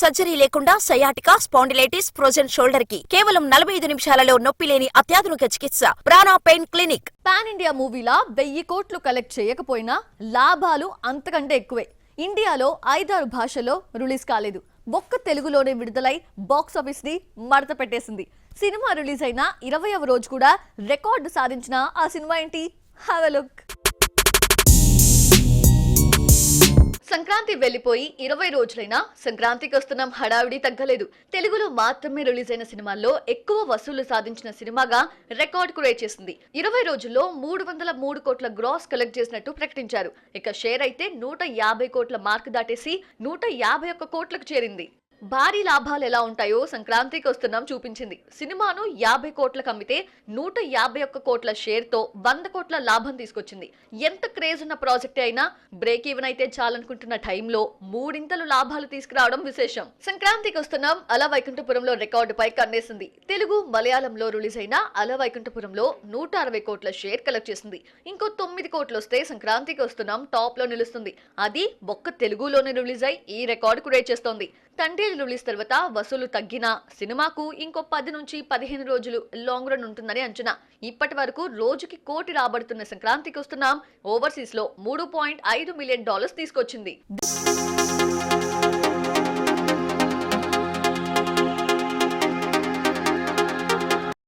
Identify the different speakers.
Speaker 1: Surgery లేకుండా sciatica, spondylitis, frozen shoulder కి కేవలం 45 నిమిషాలలో నొప్పి లేని అత్యాధునిక చికిత్స ప్రాణ పెయిన్ క్లినిక్.
Speaker 2: పాన్ ఇండియా మూవీలా 1000 కోట్లు కలెక్ట్ చేయకపోయినా లాభాలు అంతకంటే ఎక్కువే. ఇండియాలో 5-6 భాషల్లో రిలీజ్ కాలేదు, ఒక్క తెలుగులోనే విడుదలై బాక్సాఫీస్ ని మడత పెట్టేసింది. సినిమా రిలీజ్ అయిన 20వ రోజు కూడా రికార్డు సాధించిన ఆ సినిమా ఏంటి? Have a look. సంక్రాంతి వెళ్లిపోయి 20 రోజులైనా సంక్రాంతికి వస్తున్న హడావిడి తగ్గలేదు. తెలుగులో మాత్రమే రిలీజ్ అయిన సినిమాల్లో ఎక్కువ వసూళ్లు సాధించిన సినిమాగా రికార్డ్ క్రియేట్ చేసింది. 20 రోజుల్లో 303 కోట్ల గ్రాస్ కలెక్ట్ చేసినట్టు ప్రకటించారు. ఇక షేర్ అయితే 150 కోట్ల మార్క్ దాటేసి 151 కోట్లకు చేరింది. భారీ లాభాలు ఎలా ఉంటాయో సంక్రాంతికి వస్తున్నాం చూపించింది. సినిమాను 50 కోట్లకు అమ్మితే 151 కోట్ల షేర్ తో 100 కోట్ల లాభం తీసుకొచ్చింది. ఎంత క్రేజ్ ఉన్న ప్రాజెక్ట్ అయినా బ్రేక్ ఈవెన్ అయితే చాలనుకుంటున్న టైంలో మూడింతలు లాభాలు తీసుకురావడం విశేషం. సంక్రాంతికి వస్తున్నాం అల వైకుంఠపురంలో రికార్డుపై కన్నేసింది. తెలుగు, మలయాళంలో రిలీజ్ అయిన అల వైకుంఠపురంలో 160 కోట్ల షేర్ కలెక్ట్ చేసింది. ఇంకో 9 కోట్లు వస్తే సంక్రాంతికి వస్తున్నాం టాప్ లో నిలుస్తుంది. అది ఒక్క తెలుగులోనే రిలీజ్ అయి ఈ రికార్డు క్రియేట్ చేస్తోంది. తండ్రి రిలీజ్ తర్వాత వసూలు తగ్గినా సినిమాకు ఇంకో 10 నుంచి 15 రోజులు లాంగ్ రన్ ఉంటుందని అంచనా. ఇప్పటి వరకు రోజుకి కోటి రాబడుతున్న సంక్రాంతికి వస్తున్నాం ఓవర్సీస్ లో $3.5 మిలియన్ తీసుకొచ్చింది.